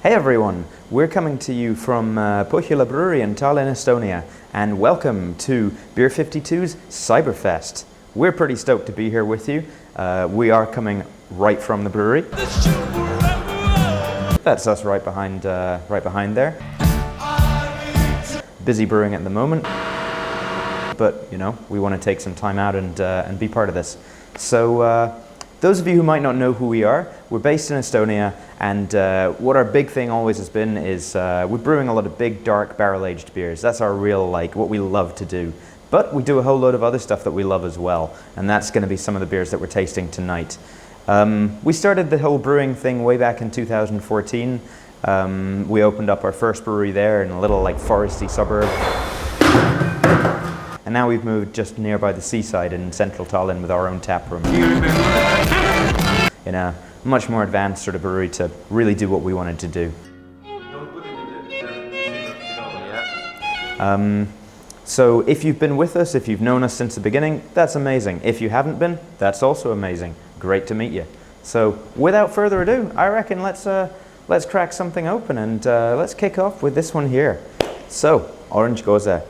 Hey everyone, we're coming to you from Põhjala brewery in Tallinn, Estonia, and welcome to Beer 52's Cyberfest. We're pretty stoked to be here with you. We are coming right from the brewery. That's us right behind there. Busy brewing at the moment, but you know, we want to take some time out and be part of this. So those of you who might not know who we are, we're based in Estonia, and what our big thing always has been is we're brewing a lot of big, dark, barrel-aged beers. That's our real, what we love to do. But we do a whole load of other stuff that we love as well, and that's going to be some of the beers that we're tasting tonight. We started the whole brewing thing way back in 2014. We opened up our first brewery there in a little foresty suburb. And now we've moved just nearby the seaside in central Tallinn with our own tap room. In a much more advanced sort of brewery to really do what we wanted to do. So if you've been with us, if you've known us since the beginning, that's amazing. If you haven't been, that's also amazing. Great to meet you. So without further ado, I reckon let's crack something open and let's kick off with this one here. So, orange Gose.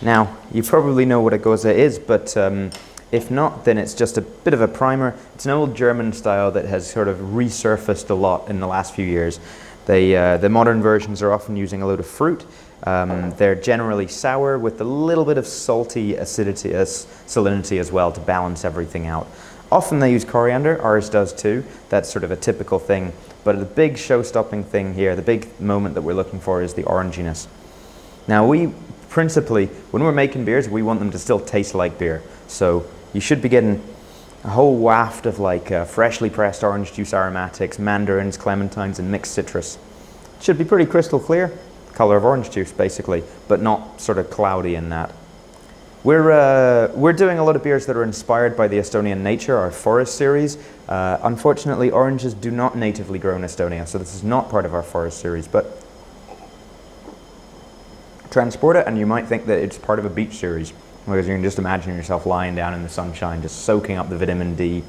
Now, you probably know what a Gose is, but if not, then it's just a bit of a primer. It's an old German style that has sort of resurfaced a lot in the last few years. The modern versions are often using a load of fruit. They're generally sour with a little bit of salty acidity, salinity as well to balance everything out. Often they use coriander, ours does too. That's sort of a typical thing. But the big show-stopping thing here, the big moment that we're looking for is the oranginess. Now we principally, when we're making beers, we want them to still taste like beer. So you should be getting a whole waft of freshly pressed orange juice aromatics, mandarins, clementines, and mixed citrus. It should be pretty crystal clear, color of orange juice basically, but not sort of cloudy in that. We're doing a lot of beers that are inspired by the Estonian nature, our forest series. Unfortunately, oranges do not natively grow in Estonia, so this is not part of our forest series, but transport it and you might think that it's part of a beach series, because you can just imagine yourself lying down in the sunshine, just soaking up the vitamin D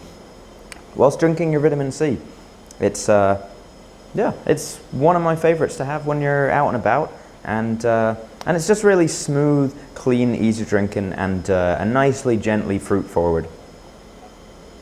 whilst drinking your vitamin C. It's it's one of my favorites to have when you're out and about, and it's just really smooth, clean, easy drinking, and nicely, gently fruit forward.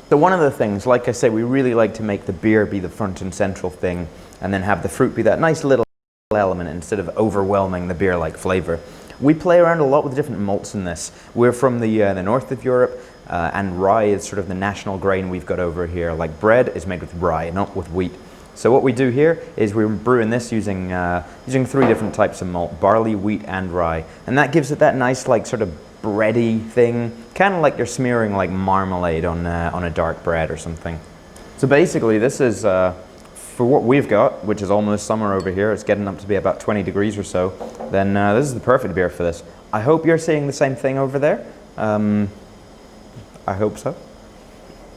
So one of the things, like I say, we really like to make the beer be the front and central thing, and then have the fruit be that nice little element instead of overwhelming the beer-like flavor. We play around a lot with different malts in this. We're from the north of Europe, and rye is sort of the national grain we've got over here. Like bread is made with rye, not with wheat. So what we do here is we're brewing this using 3 different types of malt: barley, wheat, and rye, and that gives it that nice sort of bready thing, kind of like you're smearing marmalade on a dark bread or something. So basically, this is for what we've got, which is almost summer over here. It's getting up to be about 20 degrees or so. Then this is the perfect beer for this. I hope you're seeing the same thing over there. I hope so.